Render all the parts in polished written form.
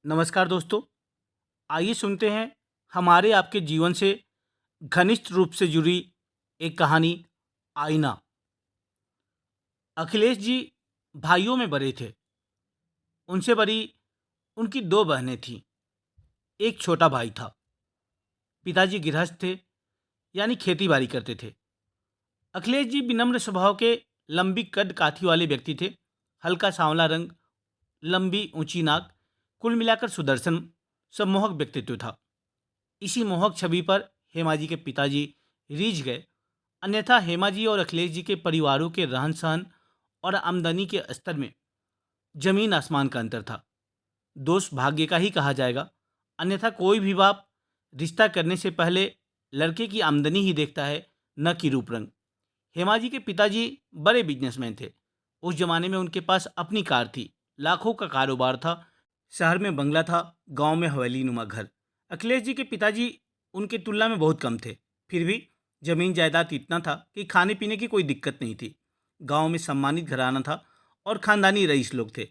नमस्कार दोस्तों। आइए सुनते हैं हमारे आपके जीवन से घनिष्ठ रूप से जुड़ी एक कहानी, आईना। अखिलेश जी भाइयों में बड़े थे। उनसे बड़ी उनकी दो बहनें थीं। एक छोटा भाई था। पिताजी गृहस्थ थे, यानी खेती बाड़ी करते थे। अखिलेश जी विनम्र स्वभाव के, लंबी कद काठी वाले व्यक्ति थे। हल्का सांवला रंग, लंबी ऊंची नाक, कुल मिलाकर सुदर्शन सम्मोहक व्यक्तित्व था। इसी मोहक छवि पर हेमा जी के पिताजी रीझ गए। अन्यथा हेमा जी और अखिलेश जी के परिवारों के रहन सहन और आमदनी के स्तर में जमीन आसमान का अंतर था। दोष भाग्य का ही कहा जाएगा। अन्यथा कोई भी बाप रिश्ता करने से पहले लड़के की आमदनी ही देखता है, न कि रूप रंग। हेमा जी के पिताजी बड़े बिजनेसमैन थे। उस जमाने में उनके पास अपनी कार थी, लाखों का कारोबार था। शहर में बंगला था, गांव में हवेली नुमा घर। अखिलेश जी के पिताजी उनके तुलना में बहुत कम थे। फिर भी जमीन जायदाद इतना था कि खाने पीने की कोई दिक्कत नहीं थी। गांव में सम्मानित घराना था और खानदानी रईस लोग थे।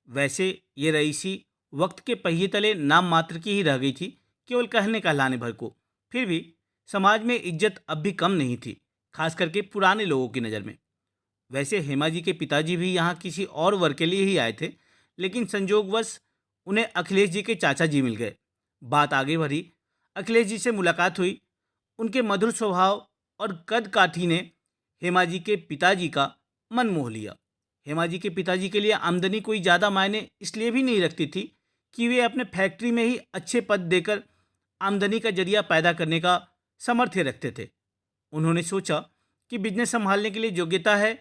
वैसे ये रईसी वक्त के पहिए तले नाम मात्र की ही रह गई थी, केवल कहने कहलाने भर को। फिर भी समाज में इज्जत अब भी कम नहीं थी, खास करके पुराने लोगों की नज़र में। वैसे हेमा जी के पिताजी भी यहाँ किसी और वर्ग के लिए ही आए थे, लेकिन संजोगवश उन्हें अखिलेश जी के चाचा जी मिल गए। बात आगे बढ़ी। अखिलेश जी से मुलाकात हुई। उनके मधुर स्वभाव और कद काठी ने हेमा जी के पिताजी का मन मोह लिया। हेमा जी के पिताजी के लिए आमदनी कोई ज़्यादा मायने इसलिए भी नहीं रखती थी कि वे अपने फैक्ट्री में ही अच्छे पद देकर आमदनी का जरिया पैदा करने का सामर्थ्य रखते थे। उन्होंने सोचा कि बिजनेस संभालने के लिए योग्यता है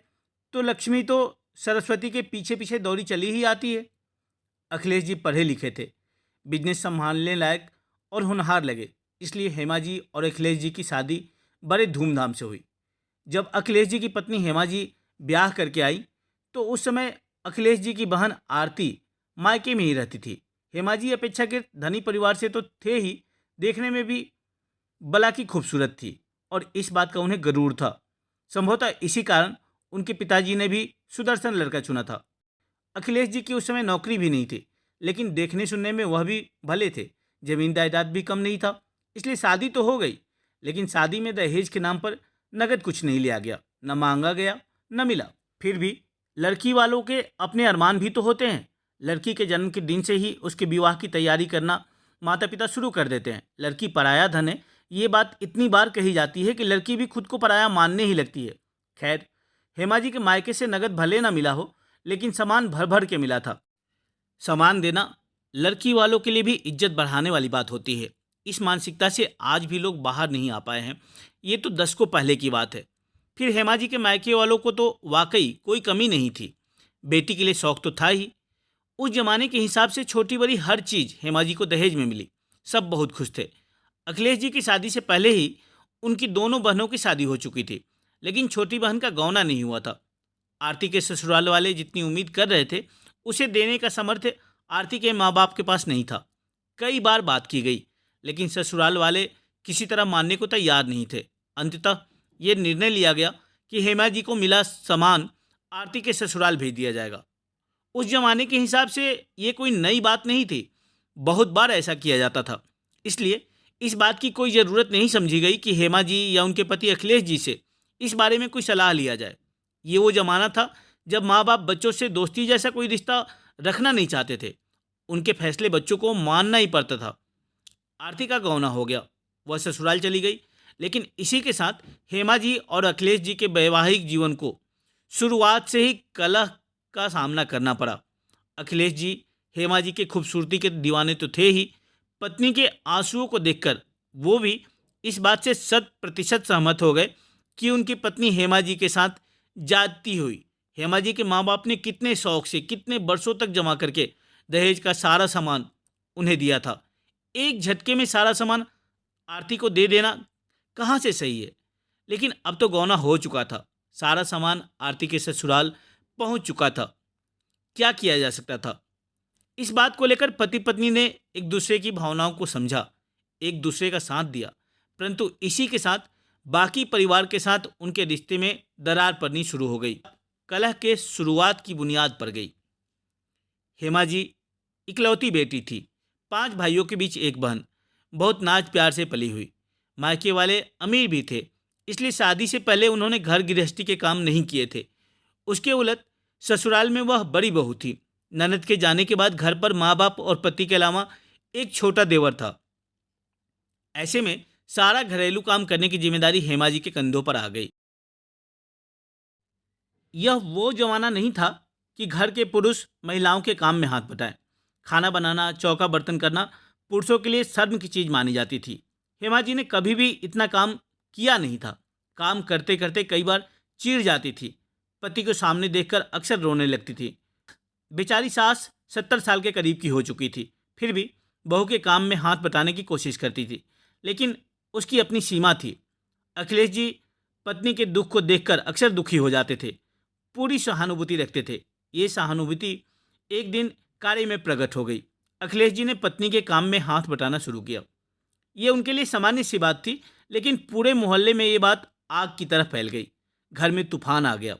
तो लक्ष्मी तो सरस्वती के पीछे पीछे दौड़ी चली ही आती है। अखिलेश जी पढ़े लिखे थे, बिजनेस संभालने लायक और होनहार लगे। इसलिए हेमा जी और अखिलेश जी की शादी बड़े धूमधाम से हुई। जब अखिलेश जी की पत्नी हेमा जी ब्याह करके आई तो उस समय अखिलेश जी की बहन आरती मायके में ही रहती थी। हेमा जी अपेक्षाकृत धनी परिवार से तो थे ही, देखने में भी बला की खूबसूरत थी और इस बात का उन्हें गरूर था। संभवतः इसी कारण उनके पिताजी ने भी सुदर्शन लड़का चुना था। अखिलेश जी की उस समय नौकरी भी नहीं थी, लेकिन देखने सुनने में वह भी भले थे। जमीन जायदाद भी कम नहीं था, इसलिए शादी तो हो गई। लेकिन शादी में दहेज के नाम पर नगद कुछ नहीं लिया गया, न मांगा गया, न मिला। फिर भी लड़की वालों के अपने अरमान भी तो होते हैं। लड़की के जन्म के दिन से ही उसके विवाह की तैयारी करना माता पिता शुरू कर देते हैं। लड़की पराया धन है, ये बात इतनी बार कही जाती है कि लड़की भी खुद को पराया मानने ही लगती है। खैर, हेमा जी के मायके से नगद भले ना मिला हो, लेकिन सामान भर भर के मिला था। सामान देना लड़की वालों के लिए भी इज्जत बढ़ाने वाली बात होती है। इस मानसिकता से आज भी लोग बाहर नहीं आ पाए हैं। ये तो दशकों पहले की बात है। फिर हेमा जी के मायके वालों को तो वाकई कोई कमी नहीं थी। बेटी के लिए शौक तो था ही। उस जमाने के हिसाब से छोटी बड़ी हर चीज़ हेमा जी को दहेज में मिली। सब बहुत खुश थे। अखिलेश जी की शादी से पहले ही उनकी दोनों बहनों की शादी हो चुकी थी, लेकिन छोटी बहन का गौना नहीं हुआ था। आरती के ससुराल वाले जितनी उम्मीद कर रहे थे, उसे देने का सामर्थ्य आरती के माँ बाप के पास नहीं था। कई बार बात की गई, लेकिन ससुराल वाले किसी तरह मानने को तैयार नहीं थे। अंततः ये निर्णय लिया गया कि हेमा जी को मिला सामान आरती के ससुराल भेज दिया जाएगा। उस जमाने के हिसाब से ये कोई नई बात नहीं थी, बहुत बार ऐसा किया जाता था। इसलिए इस बात की कोई ज़रूरत नहीं समझी गई कि हेमा जी या उनके पति अखिलेश जी से इस बारे में कोई सलाह लिया जाए। ये वो ज़माना था जब माँ बाप बच्चों से दोस्ती जैसा कोई रिश्ता रखना नहीं चाहते थे। उनके फैसले बच्चों को मानना ही पड़ता था। आरती का गौना हो गया, वह ससुराल चली गई। लेकिन इसी के साथ हेमा जी और अखिलेश जी के वैवाहिक जीवन को शुरुआत से ही कलह का सामना करना पड़ा। अखिलेश जी हेमा जी की खूबसूरती के दीवाने तो थे ही, पत्नी के आंसुओं को देखकर वो भी इस बात से 100% सहमत हो गए कि उनकी पत्नी हेमा जी के साथ जाती हुई। हेमा जी के माँ बाप ने कितने शौक से, कितने बरसों तक जमा करके दहेज का सारा सामान उन्हें दिया था। एक झटके में सारा सामान आरती को दे देना कहाँ से सही है। लेकिन अब तो गौना हो चुका था, सारा सामान आरती के ससुराल पहुंच चुका था। क्या किया जा सकता था? इस बात को लेकर पति पत्नी ने एक दूसरे की भावनाओं को समझा, एक दूसरे का साथ दिया। परंतु इसी के साथ बाकी परिवार के साथ उनके रिश्ते में दरार पड़नी शुरू हो गई। कलह के शुरुआत की बुनियाद पड़ गई। हेमा जी इकलौती बेटी थी, 5 भाइयों के बीच एक बहन, बहुत नाच प्यार से पली हुई। मायके वाले अमीर भी थे, इसलिए शादी से पहले उन्होंने घर गृहस्थी के काम नहीं किए थे। उसके उलट ससुराल में वह बड़ी बहू थी। ननद के जाने के बाद घर पर माँ बाप और पति के अलावा एक छोटा देवर था। ऐसे में सारा घरेलू काम करने की जिम्मेदारी हेमा जी के कंधों पर आ गई। यह वो जमाना नहीं था कि घर के पुरुष महिलाओं के काम में हाथ बटाएं। खाना बनाना, चौका बर्तन करना पुरुषों के लिए शर्म की चीज मानी जाती थी। हेमा जी ने कभी भी इतना काम किया नहीं था। काम करते करते कई बार चिढ़ जाती थी। पति को सामने देखकर अक्सर रोने लगती थी। बेचारी सास 70 साल के करीब की हो चुकी थी, फिर भी बहू के काम में हाथ बटाने की कोशिश करती थी, लेकिन उसकी अपनी सीमा थी। अखिलेश जी पत्नी के दुख को देखकर अक्सर दुखी हो जाते थे, पूरी सहानुभूति रखते थे। ये सहानुभूति एक दिन कार्य में प्रकट हो गई। अखिलेश जी ने पत्नी के काम में हाथ बटाना शुरू किया। ये उनके लिए सामान्य सी बात थी, लेकिन पूरे मोहल्ले में ये बात आग की तरह फैल गई। घर में तूफान आ गया।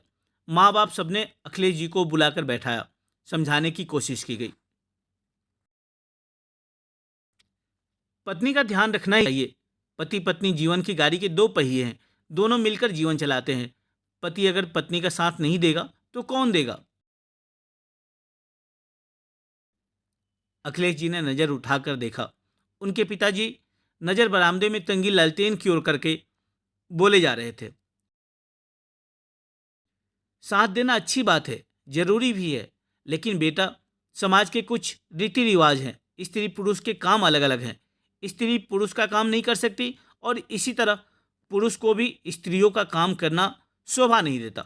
माँ बाप सबने अखिलेश जी को बुलाकर बैठाया, समझाने की कोशिश की गई। पत्नी का ध्यान रखना ही चाहिए। पति पत्नी जीवन की गाड़ी के 2 पहिए हैं, दोनों मिलकर जीवन चलाते हैं। पति अगर पत्नी का साथ नहीं देगा तो कौन देगा? अखिलेश जी ने नजर उठाकर देखा। उनके पिताजी नजर बरामदे में टंगी लालटेन की ओर करके बोले जा रहे थे। साथ देना अच्छी बात है, जरूरी भी है, लेकिन बेटा, समाज के कुछ रीति रिवाज हैं। स्त्री पुरुष के काम अलग अलग हैं। स्त्री पुरुष का काम नहीं कर सकती, और इसी तरह पुरुष को भी स्त्रियों का काम करना शोभा नहीं देता।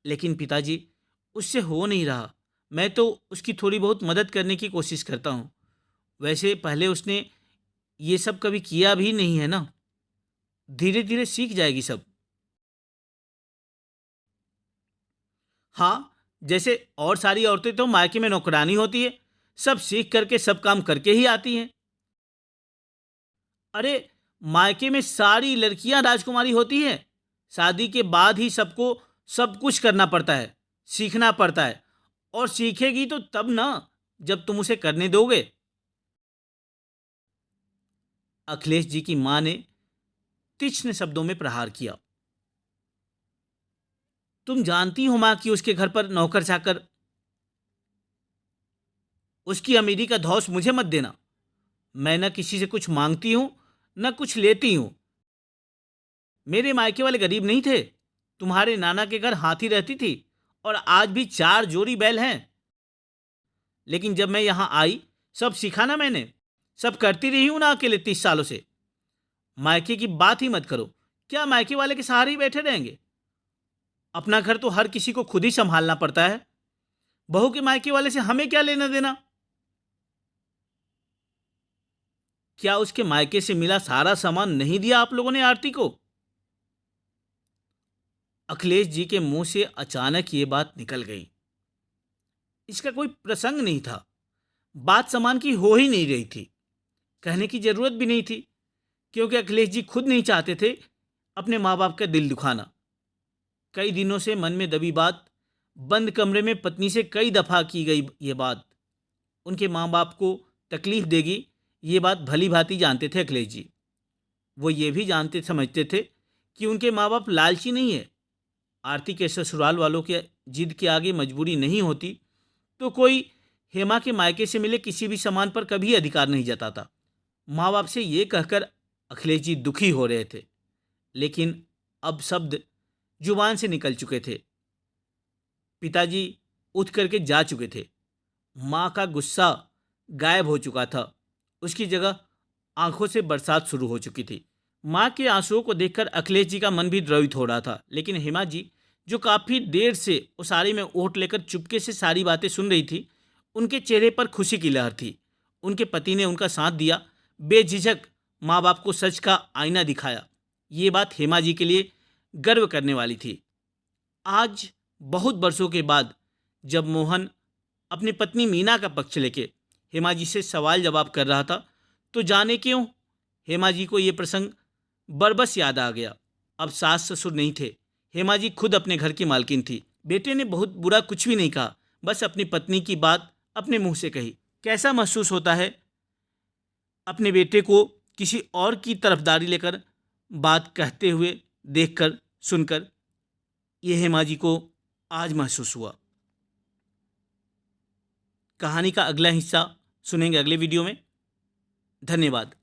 लेकिन पिताजी, उससे हो नहीं रहा। मैं तो उसकी थोड़ी बहुत मदद करने की कोशिश करता हूँ। वैसे पहले उसने ये सब कभी किया भी नहीं है ना। धीरे धीरे सीख जाएगी सब। हाँ, जैसे और सारी औरतें तो मायके में नौकरानी होती है, सब सीख करके सब काम करके ही आती हैं। अरे, मायके में सारी लड़कियां राजकुमारी होती हैं। शादी के बाद ही सबको सब कुछ करना पड़ता है, सीखना पड़ता है। और सीखेगी तो तब ना, जब तुम उसे करने दोगे। अखिलेश जी की मां ने तीक्ष्ण शब्दों में प्रहार किया। तुम जानती हो मां कि उसके घर पर नौकर चाकर, उसकी अमीरी का धौंस मुझे मत देना। मैं न किसी से कुछ मांगती हूं, न कुछ लेती हूं। मेरे मायके वाले गरीब नहीं थे। तुम्हारे नाना के घर हाथी रहती थी, और आज भी 4 जोड़ी बैल हैं। लेकिन जब मैं यहां आई, सब सीखा ना मैंने। सब करती रही हूं ना अकेले 30 सालों से। मायके की बात ही मत करो। क्या मायके वाले के सहारे ही बैठे रहेंगे? अपना घर तो हर किसी को खुद ही संभालना पड़ता है। बहू के मायके वाले से हमें क्या लेना देना? क्या उसके मायके से मिला सारा सामान नहीं दिया आप लोगों ने आरती को? अखिलेश जी के मुंह से अचानक ये बात निकल गई। इसका कोई प्रसंग नहीं था। बात सामान की हो ही नहीं रही थी। कहने की जरूरत भी नहीं थी, क्योंकि अखिलेश जी खुद नहीं चाहते थे अपने माँ बाप का दिल दुखाना। कई दिनों से मन में दबी बात, बंद कमरे में पत्नी से कई दफा की गई ये बात, उनके माँ बाप को तकलीफ देगी, ये बात भली भांति जानते थे अखिलेश जी। वो ये भी जानते समझते थे कि उनके माँ बाप लालची नहीं है। आरती के ससुराल वालों के जिद के आगे मजबूरी नहीं होती, तो कोई हेमा के मायके से मिले किसी भी सामान पर कभी अधिकार नहीं जताता। माँ बाप से ये कहकर अखिलेश जी दुखी हो रहे थे, लेकिन अब शब्द जुबान से निकल चुके थे। पिताजी उठ करके जा चुके थे। माँ का गुस्सा गायब हो चुका था। उसकी जगह आंखों से बरसात शुरू हो चुकी थी। माँ के आंसुओं को देखकर अखिलेश जी का मन भी द्रवित हो रहा था, लेकिन हेमा जी, जो काफ़ी देर से उसारी में ओट लेकर चुपके से सारी बातें सुन रही थी, उनके चेहरे पर खुशी की लहर थी। उनके पति ने उनका साथ दिया, बेझिझक माँ बाप को सच का आईना दिखाया। ये बात हेमा जी के लिए गर्व करने वाली थी। आज बहुत बरसों के बाद जब मोहन अपनी पत्नी मीना का पक्ष लेके हेमा जी से सवाल जवाब कर रहा था, तो जाने क्यों हेमा जी को ये प्रसंग बरबस याद आ गया। अब सास ससुर नहीं थे। हेमा जी खुद अपने घर की मालकिन थी। बेटे ने बहुत बुरा कुछ भी नहीं कहा, बस अपनी पत्नी की बात अपने मुंह से कही। कैसा महसूस होता है अपने बेटे को किसी और की तरफदारी लेकर बात कहते हुए देखकर सुनकर? ये हेमा जी को आज महसूस हुआ। कहानी का अगला हिस्सा सुनेंगे अगले वीडियो में। धन्यवाद।